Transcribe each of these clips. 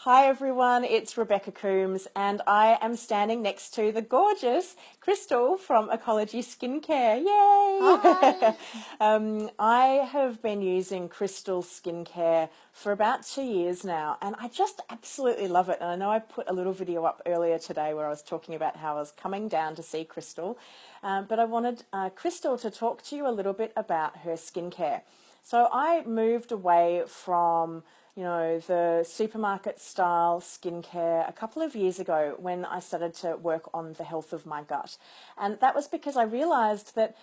Hi everyone, it's Rebecca Coombs and I am standing next to the gorgeous Crystal from Ecology Skincare. Yay! Hi. I have been using Crystal Skincare for about 2 years now and I just absolutely love it. And I know I put a little video up earlier today where I was talking about how I was coming down to see Crystal, but I wanted Crystal to talk to you a little bit about her skincare. So I moved away from the supermarket style skincare a couple of years ago when I started to work on the health of my gut. And that was because I realized that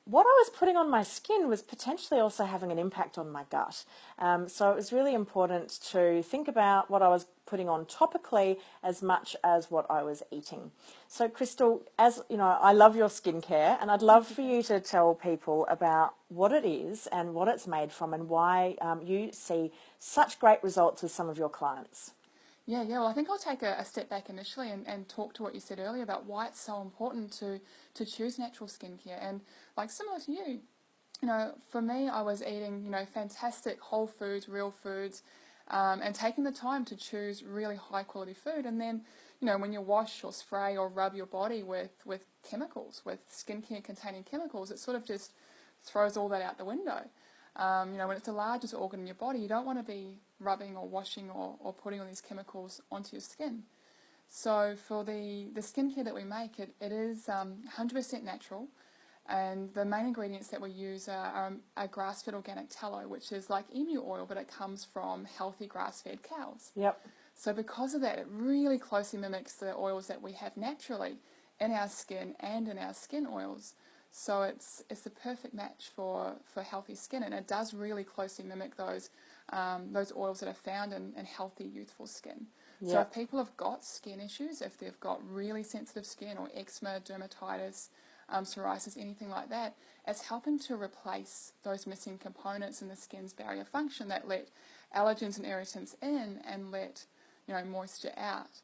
what I was putting on my skin was potentially also having an impact on my gut. So it was really important to think about what I was putting on topically as much as what I was eating. So Crystal, as you know, I love your skincare and I'd love for you to tell people about what it is and what it's made from and why you see such great results with some of your clients. Yeah. Well, I think I'll take a step back initially and talk to what you said earlier about why it's so important to choose natural skincare. And like similar to you, for me, I was eating, fantastic whole foods, real foods, and taking the time to choose really high quality food. And then, when you wash or spray or rub your body with chemicals, with skincare containing chemicals, it sort of just throws all that out the window. When it's the largest organ in your body, you don't want to be rubbing or washing or putting all these chemicals onto your skin. So for the skincare that we make, it is 100% natural. And the main ingredients that we use are grass-fed organic tallow, which is like emu oil, but it comes from healthy grass-fed cows. Yep. So because of that, it really closely mimics the oils that we have naturally in our skin and in our skin oils. So it's the perfect match for healthy skin, and it does really closely mimic those oils that are found in healthy, youthful skin. Yep. So if people have got skin issues, if they've got really sensitive skin or eczema, dermatitis, psoriasis, anything like that, it's helping to replace those missing components in the skin's barrier function that let allergens and irritants in and let moisture out.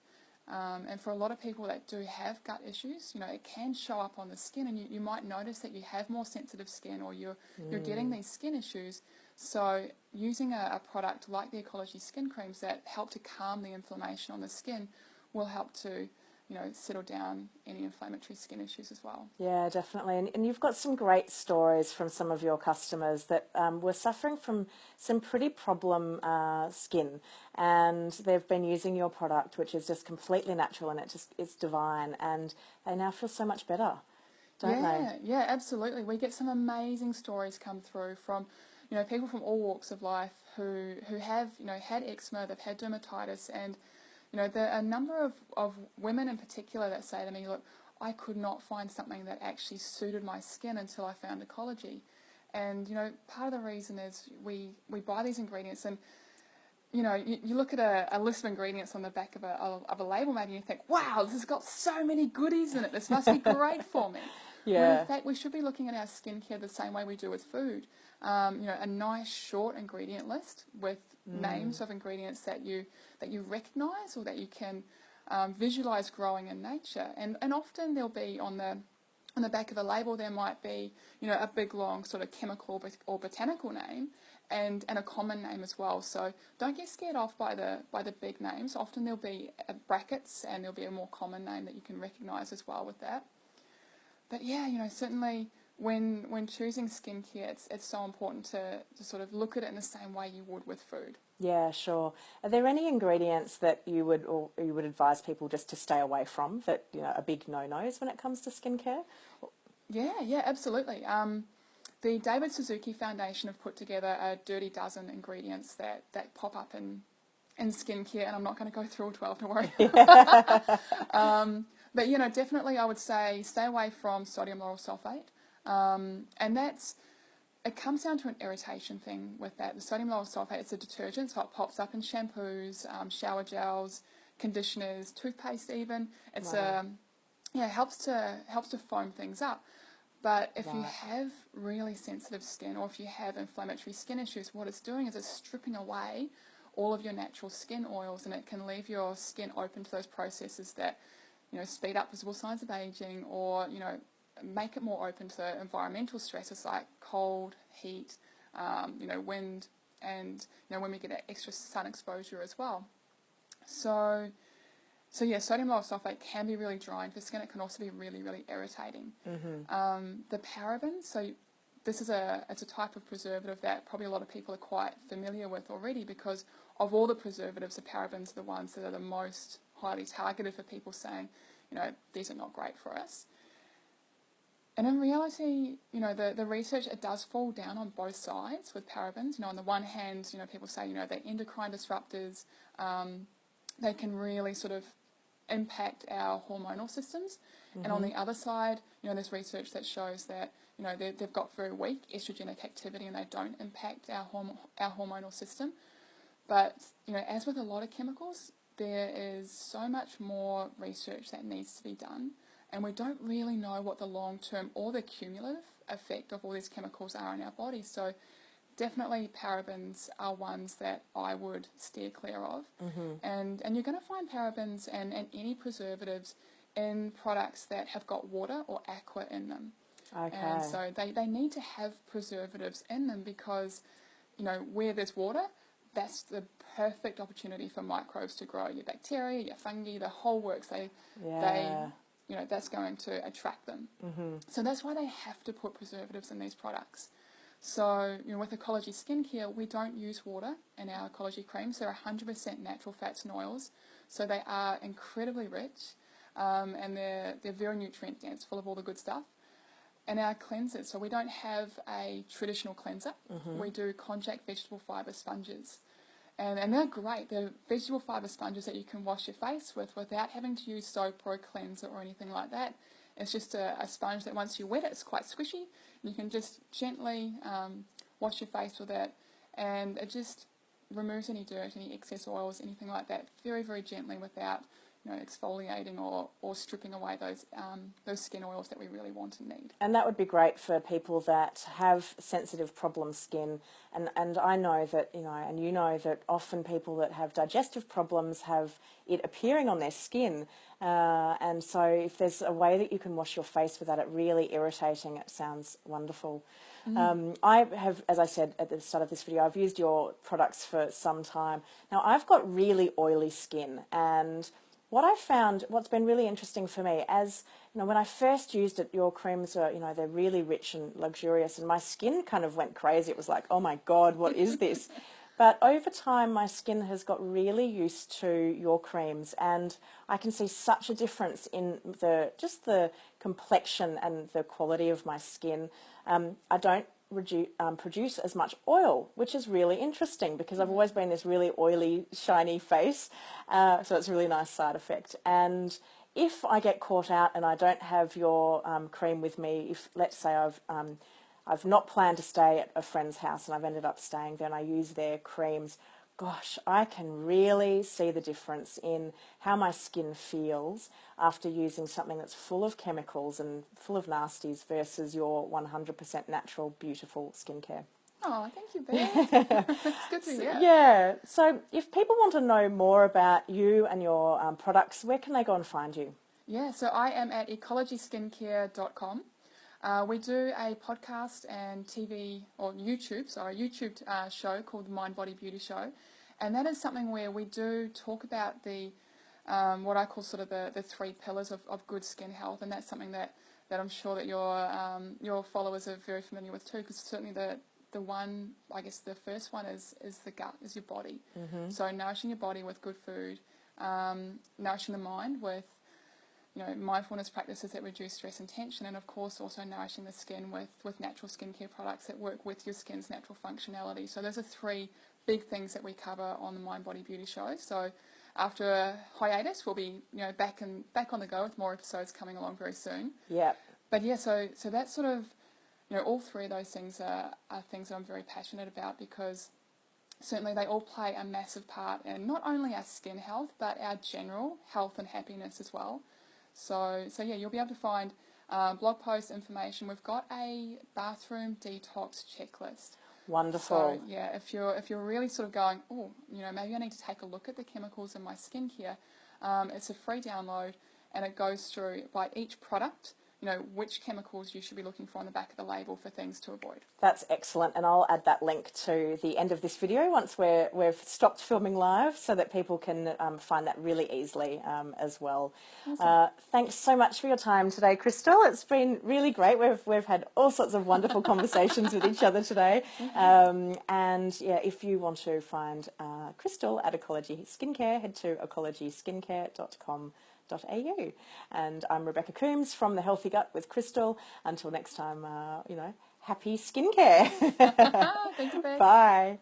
And for a lot of people that do have gut issues, it can show up on the skin, and you might notice that you have more sensitive skin or you're getting these skin issues. So using a product like the Ecology Skin Creams that help to calm the inflammation on the skin will help to settle down any inflammatory skin issues as well. Yeah, definitely. And you've got some great stories from some of your customers that were suffering from some pretty problem skin, and they've been using your product, which is just completely natural, and it's divine, and they now feel so much better, don't they? Yeah, absolutely. We get some amazing stories come through from people from all walks of life who have had eczema, they've had dermatitis, and there are a number of women in particular that say to me, look, I could not find something that actually suited my skin until I found Ecology. And, part of the reason is we buy these ingredients and, you look at a list of ingredients on the back of a label maybe and you think, wow, this has got so many goodies in it. This must be great for me. Yeah. When in fact, we should be looking at our skincare the same way we do with food. A nice short ingredient list with names of ingredients that you recognise or that you can visualise growing in nature. And often there'll be on the back of a label there might be a big long sort of chemical or botanical name and a common name as well. So don't get scared off by the big names. Often there'll be brackets and there'll be a more common name that you can recognise as well with that. But yeah, certainly when choosing skincare, it's so important to sort of look at it in the same way you would with food. Yeah, sure. Are there any ingredients that you would advise people just to stay away from that are big no-nos when it comes to skincare? Yeah, absolutely. The David Suzuki Foundation have put together a dirty dozen ingredients that pop up in skincare, and I'm not going to go through all 12, don't worry. But definitely I would say stay away from sodium lauryl sulfate, and it comes down to an irritation thing with that. The sodium lauryl sulfate is a detergent, so it pops up in shampoos, shower gels, conditioners, toothpaste even. It's helps to foam things up. But if you have really sensitive skin or if you have inflammatory skin issues, what it's doing is it's stripping away all of your natural skin oils, and it can leave your skin open to those processes that speed up visible signs of aging or make it more open to environmental stresses like cold, heat, wind, and when we get extra sun exposure as well. So yeah, sodium lauryl sulfate can be really drying for skin. It can also be really, really irritating. The parabens, so this is it's a type of preservative that probably a lot of people are quite familiar with already, because of all the preservatives, the parabens are the ones that are the most highly targeted for people saying, these are not great for us. And in reality, the research, it does fall down on both sides with parabens. On the one hand, people say, they're endocrine disruptors. They can really sort of impact our hormonal systems. And on the other side, there's research that shows that, they've got very weak estrogenic activity and they don't impact our hormonal system. But, as with a lot of chemicals, there is so much more research that needs to be done. And we don't really know what the long-term or the cumulative effect of all these chemicals are in our body. So definitely parabens are ones that I would steer clear of. And you're going to find parabens and any preservatives in products that have got water or aqua in them. Okay. And so they need to have preservatives in them because, where there's water, that's the perfect opportunity for microbes to grow. Your bacteria, your fungi, the whole works. That's going to attract them. So that's why they have to put preservatives in these products. So, with Ecology Skincare, we don't use water in our Ecology creams. They're 100% natural fats and oils. So they are incredibly rich, and they're very nutrient dense, full of all the good stuff. And our cleansers, so we don't have a traditional cleanser. We do konjac vegetable fibre sponges. And they're great. They're vegetable fibre sponges that you can wash your face with without having to use soap or a cleanser or anything like that. It's just a sponge that once you wet it, it's quite squishy. You can just gently wash your face with it, and it just removes any dirt, any excess oils, anything like that, very, very gently without exfoliating or stripping away those skin oils that we really want and need. And that would be great for people that have sensitive problem skin. And I know that, and you know that often people that have digestive problems have it appearing on their skin. And so if there's a way that you can wash your face without it really irritating, it sounds wonderful. I have, as I said at the start of this video, I've used your products for some time. Now, I've got really oily skin, and what I found, what's been really interesting for me, as when I first used it, your creams are, they're really rich and luxurious, and my skin kind of went crazy. It was like, oh my God, what is this? But over time, my skin has got really used to your creams, and I can see such a difference in just the complexion and the quality of my skin. I don't produce as much oil, which is really interesting because I've always been this really oily, shiny face. So it's a really nice side effect. And if I get caught out and I don't have your cream with me, if let's say I've not planned to stay at a friend's house and I've ended up staying there and I use their creams, gosh, I can really see the difference in how my skin feels after using something that's full of chemicals and full of nasties versus your 100% natural, beautiful skincare. Oh, thank you, Beth. It's good to hear. Yeah. So if people want to know more about you and your products, where can they go and find you? Yeah, so I am at ecologyskincare.com. We do a podcast and YouTube show called the Mind Body Beauty Show, and that is something where we do talk about the what I call sort of the three pillars of good skin health, and that's something that I'm sure that your followers are very familiar with too, because certainly the one, I guess the first one is the gut, is your body. So nourishing your body with good food, nourishing the mind with mindfulness practices that reduce stress and tension, and of course also nourishing the skin with natural skincare products that work with your skin's natural functionality. So those are three big things that we cover on the Mind Body Beauty Show. So after a hiatus, we'll be back on the go with more episodes coming along very soon. Yeah. But yeah, so that's sort of all three of those things are things that I'm very passionate about, because certainly they all play a massive part in not only our skin health but our general health and happiness as well. So yeah, you'll be able to find blog post information. We've got a bathroom detox checklist. Wonderful. So yeah, if you're really sort of going, maybe I need to take a look at the chemicals in my skincare, it's a free download, and it goes through by each product. which chemicals you should be looking for on the back of the label for things to avoid. That's excellent, and I'll add that link to the end of this video once we've stopped filming live, so that people can find that really easily as well. Awesome. Thanks so much for your time today, Crystal. It's been really great. We've had all sorts of wonderful conversations with each other today. And yeah, if you want to find Crystal at Ecology Skincare, head to ecologyskincare.com.au. And I'm Rebecca Coombs from The Healthy Gut with Crystal. Until next time, happy skincare. Thank you, Beck. Bye.